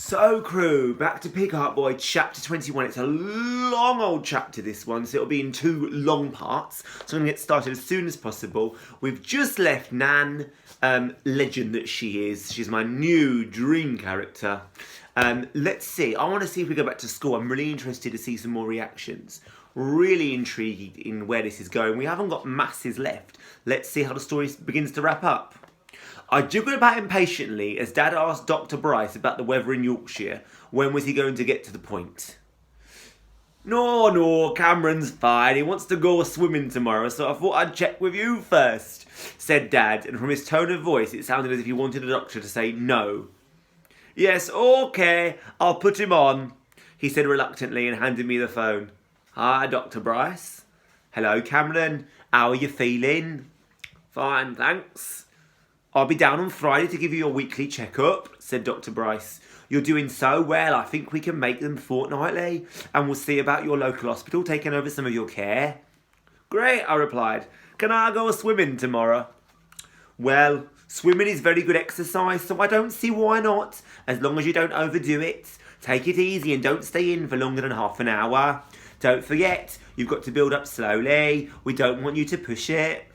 So crew, back to Pick Up Boy chapter 21. It's a long old chapter this one, so it'll be in two long parts. So I'm going to get started as soon as possible. We've just left Nan, legend that she is. She's my new dream character. Let's see, I want to see if we go back to school. I'm really interested to see some more reactions. Really intrigued in where this is going. We haven't got masses left. Let's see how the story begins to wrap up. I jiggled about impatiently as Dad asked Dr. Bryce about the weather in Yorkshire. When was he going to get to the point? No, Cameron's fine. He wants to go swimming tomorrow, so I thought I'd check with you first, said Dad, and from his tone of voice it sounded as if he wanted the doctor to say no. Yes, okay, I'll put him on, he said reluctantly and handed me the phone. Hi, Dr. Bryce. Hello, Cameron. How are you feeling? Fine, thanks. I'll be down on Friday to give you your weekly checkup, said Dr. Bryce. You're doing so well, I think we can make them fortnightly, and we'll see about your local hospital taking over some of your care. Great, I replied. Can I go swimming tomorrow? Well, swimming is very good exercise, so I don't see why not, as long as you don't overdo it. Take it easy and don't stay in for longer than half an hour. Don't forget, you've got to build up slowly. We don't want you to push it.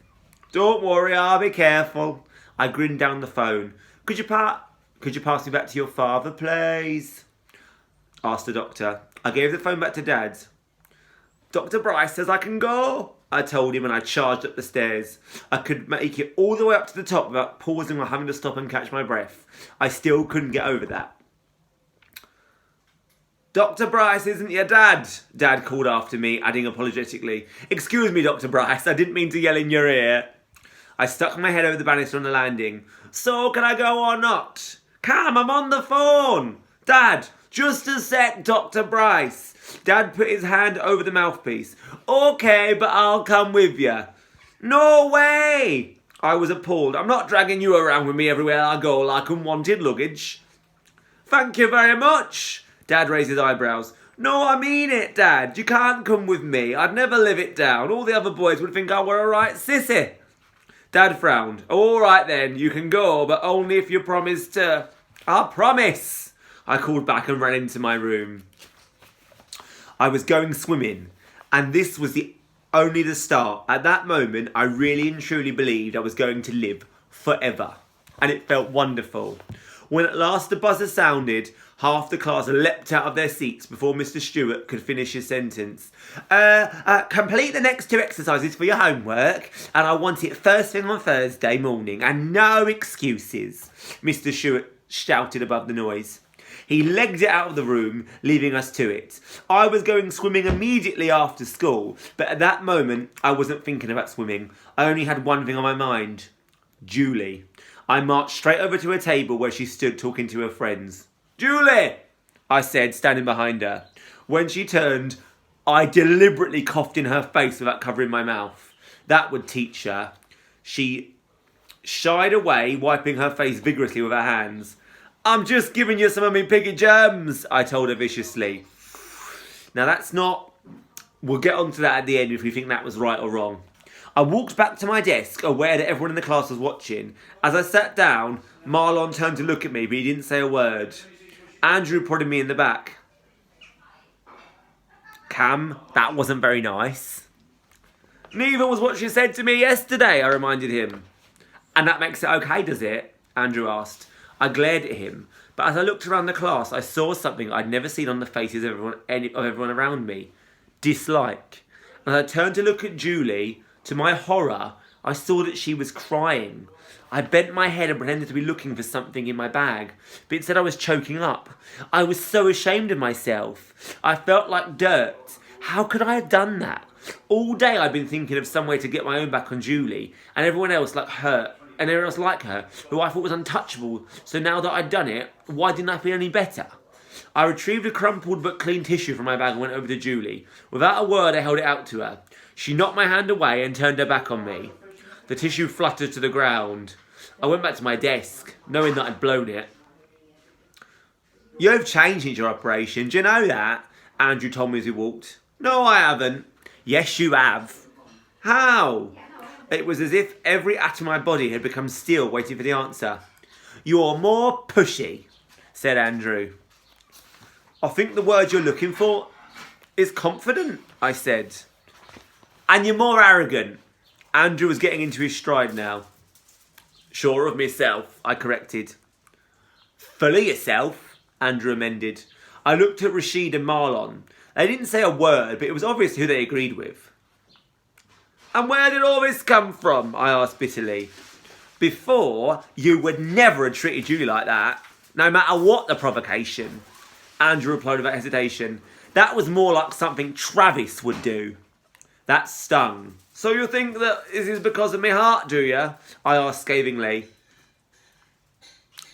Don't worry, I'll be careful. I grinned down the phone. Could you pass me back to your father, please? Asked the doctor. I gave the phone back to Dad. Dr. Bryce says I can go, I told him, and I charged up the stairs. I could make it all the way up to the top without pausing or having to stop and catch my breath. I still couldn't get over that. Dr. Bryce isn't your dad, Dad called after me, adding apologetically. Excuse me, Dr. Bryce, I didn't mean to yell in your ear. I stuck my head over the banister on the landing. So, can I go or not? Cam, I'm on the phone. Dad, just a sec, Dr. Bryce. Dad put his hand over the mouthpiece. Okay, but I'll come with you. No way! I was appalled. I'm not dragging you around with me everywhere I go like unwanted luggage. Thank you very much. Dad raised his eyebrows. No, I mean it, Dad. You can't come with me. I'd never live it down. All the other boys would think I were a right sissy. Dad frowned. All right then, you can go, but only if you promise to... I promise! I called back and ran into my room. I was going swimming, and this was only the start. At that moment, I really and truly believed I was going to live forever, and it felt wonderful. When at last the buzzer sounded, half the class leapt out of their seats before Mr. Stewart could finish his sentence. Complete the next two exercises for your homework, and I want it first thing on Thursday morning, and no excuses, Mr. Stewart shouted above the noise. He legged it out of the room, leaving us to it. I was going swimming immediately after school, but at that moment, I wasn't thinking about swimming. I only had one thing on my mind. Julie. I marched straight over to her table where she stood talking to her friends. Julie, I said, standing behind her. When she turned, I deliberately coughed in her face without covering my mouth. That would teach her. She shied away, wiping her face vigorously with her hands. I'm just giving you some of me piggy germs, I told her viciously. Now that's not... We'll get onto that at the end if we think that was right or wrong. I walked back to my desk, aware that everyone in the class was watching. As I sat down, Marlon turned to look at me, but he didn't say a word. Andrew prodded me in the back. Cam, that wasn't very nice. Neither was what she said to me yesterday, I reminded him. And that makes it okay, does it? Andrew asked. I glared at him, but as I looked around the class, I saw something I'd never seen on the faces of everyone around me. Dislike. As I turned to look at Julie, to my horror, I saw that she was crying. I bent my head and pretended to be looking for something in my bag, but instead I was choking up. I was so ashamed of myself. I felt like dirt. How could I have done that? All day I'd been thinking of some way to get my own back on Julie, and everyone else like her, who I thought was untouchable. So now that I'd done it, why didn't I feel any better? I retrieved a crumpled but clean tissue from my bag and went over to Julie. Without a word, I held it out to her. She knocked my hand away and turned her back on me. The tissue fluttered to the ground. I went back to my desk, knowing that I'd blown it. You've changed since your operation, do you know that? Andrew told me as we walked. No, I haven't. Yes, you have. How? It was as if every atom of my body had become steel, waiting for the answer. You're more pushy, said Andrew. I think the word you're looking for is confident, I said. And you're more arrogant. Andrew was getting into his stride now. Sure of myself, I corrected. Full of yourself, Andrew amended. I looked at Rashid and Marlon. They didn't say a word, but it was obvious who they agreed with. And where did all this come from? I asked bitterly. Before, you would never have treated Julie like that, no matter what the provocation. Andrew replied without hesitation. That was more like something Travis would do. That stung. So you think that this is because of my heart, do you? I asked scathingly.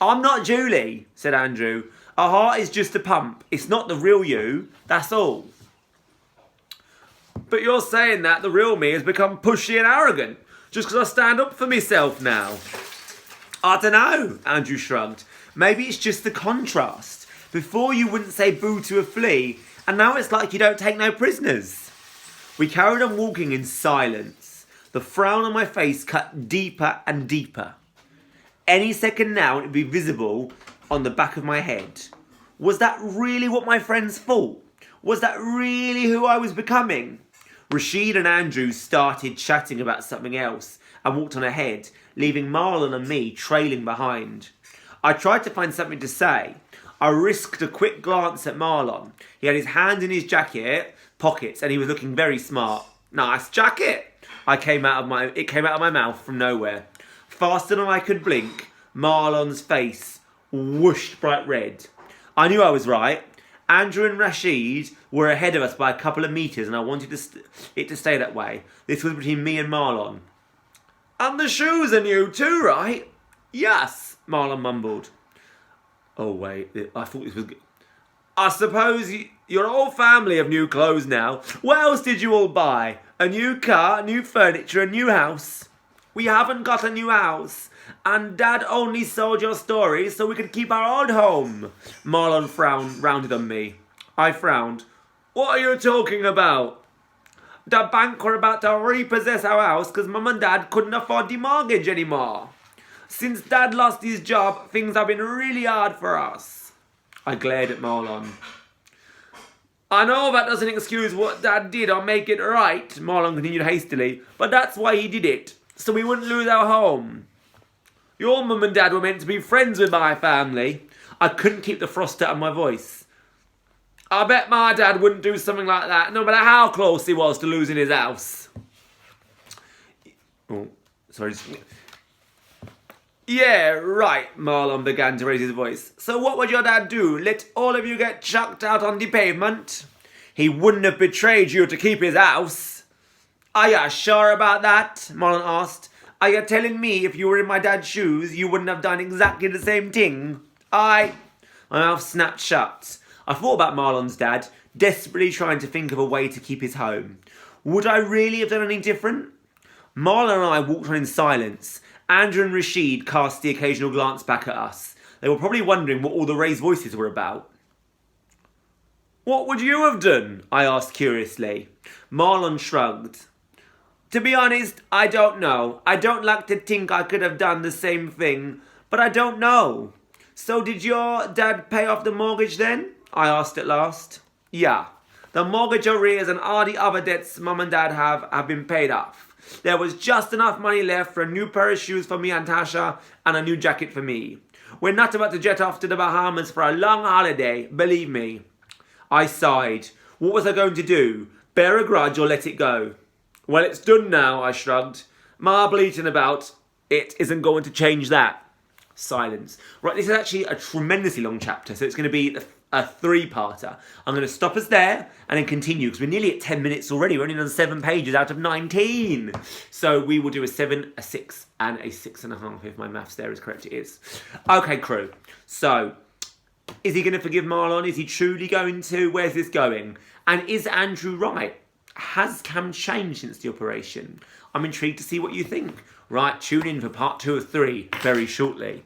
I'm not Julie, said Andrew. A heart is just a pump. It's not the real you, that's all. But you're saying that the real me has become pushy and arrogant just because I stand up for myself now. I don't know, Andrew shrugged. Maybe it's just the contrast. Before you wouldn't say boo to a flea, and now it's like you don't take no prisoners. We carried on walking in silence. The frown on my face cut deeper and deeper. Any second now it would be visible on the back of my head. Was that really what my friends thought? Was that really who I was becoming? Rashid and Andrew started chatting about something else and walked on ahead, leaving Marlon and me trailing behind. I tried to find something to say. I risked a quick glance at Marlon. He had his hand in his jacket pockets and he was looking very smart. Nice jacket! It came out of my mouth from nowhere. Faster than I could blink, Marlon's face whooshed bright red. I knew I was right. Andrew and Rashid were ahead of us by a couple of metres and I wanted it to stay that way. This was between me and Marlon. And the shoes are new too, right? Yes, Marlon mumbled. Oh wait, I thought this was good. I suppose your whole family have new clothes now. What else did you all buy? A new car, new furniture, a new house? We haven't got a new house. And Dad only sold your stories so we could keep our old home. Marlon rounded on me. I frowned. What are you talking about? The bank were about to repossess our house because Mum and Dad couldn't afford the mortgage anymore. Since Dad lost his job, things have been really hard for us. I glared at Marlon. I know that doesn't excuse what Dad did or make it right, Marlon continued hastily, but that's why he did it, so we wouldn't lose our home. Your mum and dad were meant to be friends with my family. I couldn't keep the frost out of my voice. I bet my dad wouldn't do something like that, no matter how close he was to losing his house. Oh, sorry. Yeah, right, Marlon began to raise his voice. So what would your dad do? Let all of you get chucked out on the pavement? He wouldn't have betrayed you to keep his house. Are you sure about that? Marlon asked. Are you telling me if you were in my dad's shoes, you wouldn't have done exactly the same thing? My mouth snapped shut. I thought about Marlon's dad, desperately trying to think of a way to keep his home. Would I really have done anything different? Marlon and I walked on in silence. Andrew and Rashid cast the occasional glance back at us. They were probably wondering what all the raised voices were about. What would you have done? I asked curiously. Marlon shrugged. To be honest, I don't know. I don't like to think I could have done the same thing, but I don't know. So did your dad pay off the mortgage then? I asked at last. Yeah. The mortgage arrears and all the other debts Mum and Dad have been paid off. There was just enough money left for a new pair of shoes for me and Tasha and a new jacket for me. We're not about to jet off to the Bahamas for a long holiday, believe me. I sighed. What was I going to do? Bear a grudge or let it go? Well, it's done now, I shrugged. Ma bleating about it isn't going to change that. Silence. Right, this is actually a tremendously long chapter, so it's going to be a three-parter. I'm going to stop us there and then continue, because we're nearly at 10 minutes already. We're only on 7 pages out of 19. So we will do a 7, a 6, and a 6.5, if my maths there is correct. It is. Okay, crew. So, is he going to forgive Marlon? Is he truly going to? Where's this going? And is Andrew right? Has Cam changed since the operation? I'm intrigued to see what you think. Right, tune in for part 2 of 3 very shortly.